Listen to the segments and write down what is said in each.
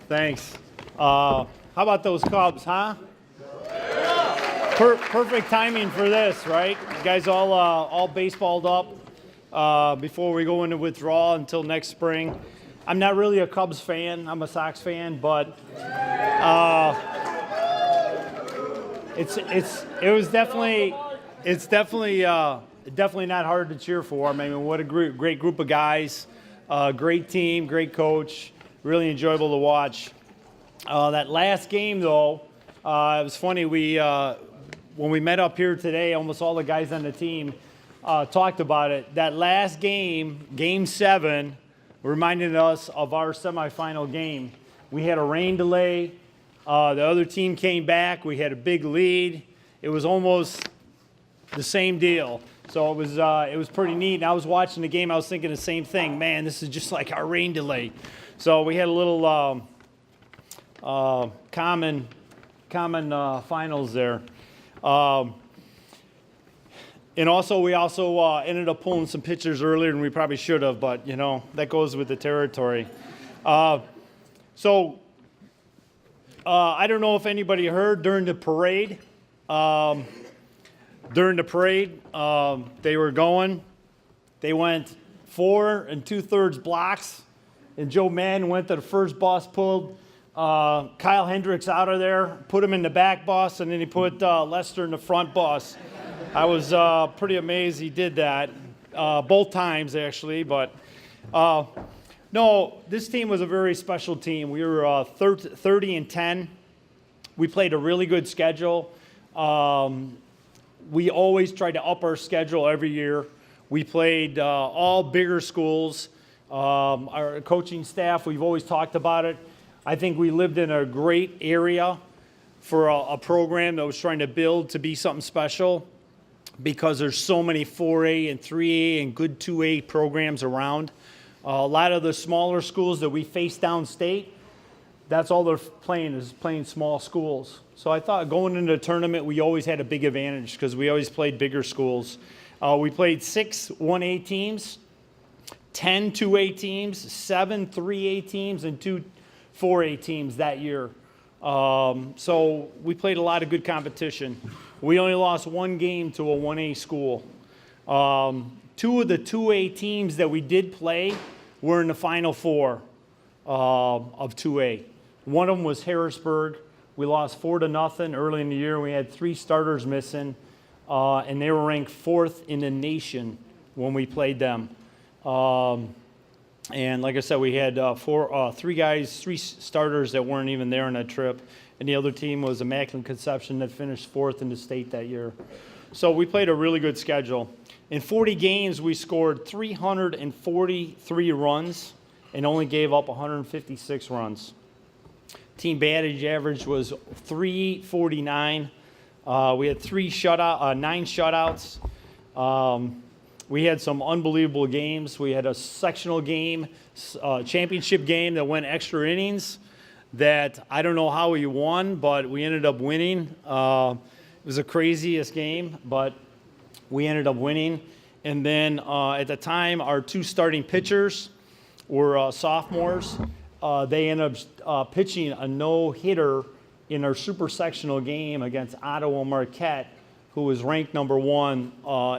Thanks. How about those Cubs, huh? Perfect timing for this, right? You guys all baseballed up before we go into withdrawal until next spring. I'm not really a Cubs fan. I'm a Sox fan, but it's definitely not hard to cheer for. I mean, what a great group of guys, great team, great coach, really enjoyable to watch. That last game, though, it was funny. When we met up here today, almost all the guys on the team talked about it. That last game, Game 7, reminded us of our semifinal game. We had a rain delay. The other team came back. We had a big lead. It was almost the same deal. So it was pretty neat. And I was watching the game. I was thinking the same thing. Man, this is just like our rain delay. So we had a little common finals there. And also, we ended up pulling some pictures earlier than we probably should have, but, you know, that goes with the territory. I don't know if anybody heard during the parade. They went 4 2/3 blocks, and Joe Madden went to the first bus, pulled Kyle Hendricks out of there, put him in the back bus, and then he put Lester in the front bus. I was pretty amazed he did that, both times actually, but no, this team was a very special team. We were 30-10. We played a really good schedule. We always tried to up our schedule every year. We played all bigger schools. Our coaching staff, we've always talked about it. I think we lived in a great area for a program that was trying to build to be something special, because there's so many 4A and 3A and good 2A programs around. A lot of the smaller schools that we face downstate, that's all they're playing is playing small schools. So I thought going into the tournament, we always had a big advantage because we always played bigger schools. We played 6 1A teams, 10 2A teams, 7 3A teams, and 2 4A teams that year. So we played a lot of good competition. We only lost 1 game to a 1A school. 2 of the 2A teams that we did play were in the Final Four of 2A. One of them was Harrisburg. We lost 4-0 early in the year. We had 3 starters missing, and they were ranked 4th in the nation when we played them. And like I said, we had 3 starters that weren't even there on that trip. And the other team was Immaculate Conception that finished 4th in the state that year. So we played a really good schedule. In 40 games, we scored 343 runs and only gave up 156 runs. Team batting average was .349. We had 9 shutouts. We had some unbelievable games. We had a sectional game, championship game that went extra innings that I don't know how we won, but we ended up winning. It was the craziest game, but we ended up winning. And then at the time, our 2 starting pitchers were sophomores. They ended up pitching a no-hitter in our super sectional game against Ottawa Marquette, who was ranked number 1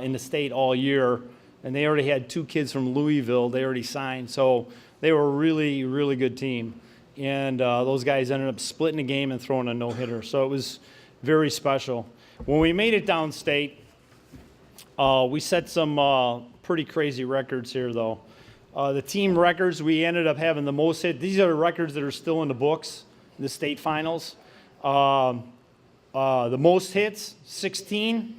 in the state all year. And they already had 2 kids from Louisville they already signed. So they were a really, really good team. And those guys ended up splitting the game and throwing a no-hitter. So it was very special. When we made it downstate, we set some pretty crazy records here, though. The team records, we ended up having the most hits. These are the records that are still in the books, in the state finals. The most hits, 16.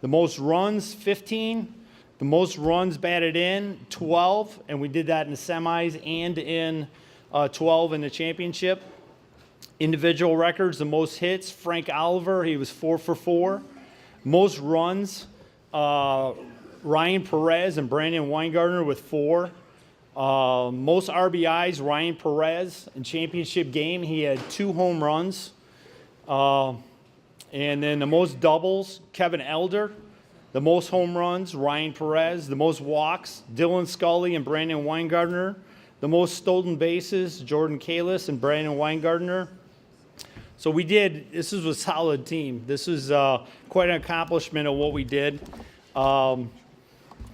The most runs, 15. The most runs batted in, 12. And we did that in the semis and in 12 in the championship. Individual records, the most hits, Frank Oliver, he was 4 for 4. Most runs, Ryan Perez and Brandon Weingartner with 4. Most RBIs, Ryan Perez. In championship game, he had 2 home runs. And then the most doubles, Kevin Elder. The most home runs, Ryan Perez. The most walks, Dylan Scully and Brandon Weingartner. The most stolen bases, Jordan Kalis and Brandon Weingartner. So this was a solid team. This was quite an accomplishment of what we did once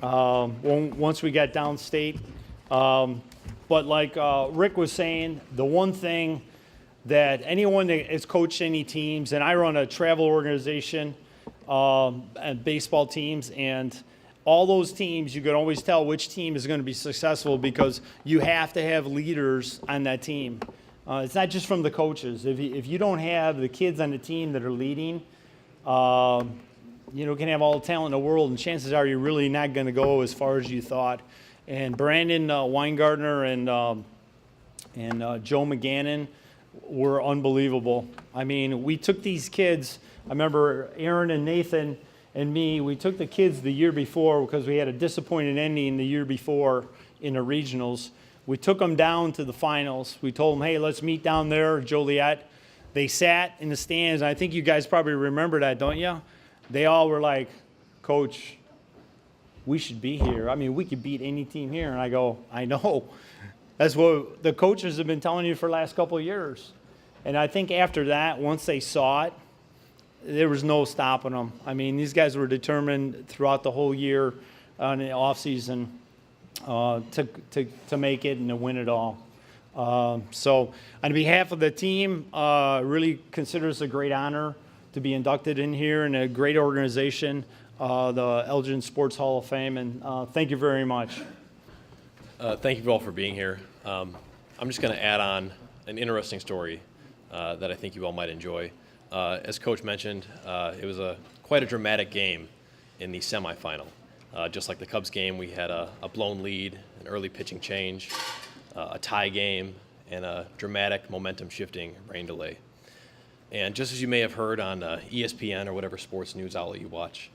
we got downstate. But like Rick was saying, the one thing that anyone that has coached any teams, and I run a travel organization and baseball teams, and all those teams, you can always tell which team is going to be successful because you have to have leaders on that team. It's not just from the coaches. If you don't have the kids on the team that are leading, can have all the talent in the world, and chances are you're really not going to go as far as you thought. And Brandon Weingartner and Joe McGannon were unbelievable. I mean, we took these kids. I remember Aaron and Nathan and me. We took the kids the year before because we had a disappointing ending the year before in the regionals. We took them down to the finals. We told them, hey, let's meet down there, Joliet. They sat in the stands, and I think you guys probably remember that, don't you? They all were like, Coach, we should be here. I mean, we could beat any team here. And I go, I know. That's what the coaches have been telling you for the last couple of years. And I think after that, once they saw it, there was no stopping them. I mean, these guys were determined throughout the whole year in the offseason to make it and to win it all. So on behalf of the team, really consider this a great honor to be inducted in here in a great organization, the Elgin Sports Hall of Fame, and thank you very much. Thank you all for being here. I'm just going to add on an interesting story that I think you all might enjoy. As Coach mentioned, it was quite a dramatic game in the semifinal. Just like the Cubs game, we had a blown lead, an early pitching change, a tie game, and a dramatic momentum-shifting rain delay. And just as you may have heard on ESPN or whatever sports news outlet you watch,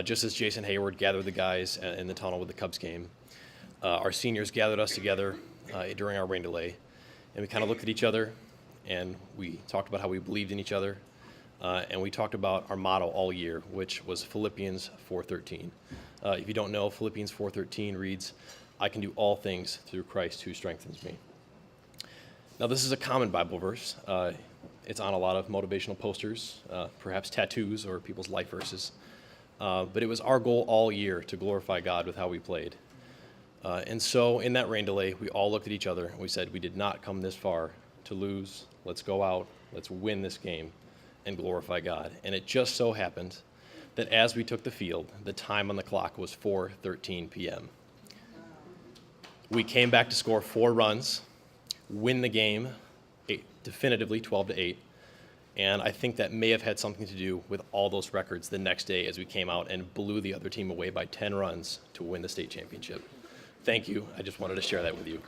just as Jason Hayward gathered the guys in the tunnel with the Cubs game, our seniors gathered us together during our rain delay, and we kind of looked at each other, and we talked about how we believed in each other, and we talked about our motto all year, which was Philippians 4:13. If you don't know, Philippians 4:13 reads, I can do all things through Christ who strengthens me. Now, this is a common Bible verse. It's on a lot of motivational posters, perhaps tattoos or people's life verses. But it was our goal all year to glorify God with how we played. And so in that rain delay, we all looked at each other and we said, we did not come this far to lose. Let's go out, let's win this game and glorify God. And it just so happened that as we took the field, the time on the clock was 4:13 p.m. We came back to score 4 runs, win the game definitively 12-8. And I think that may have had something to do with all those records the next day as we came out and blew the other team away by 10 runs to win the state championship. Thank you. I just wanted to share that with you.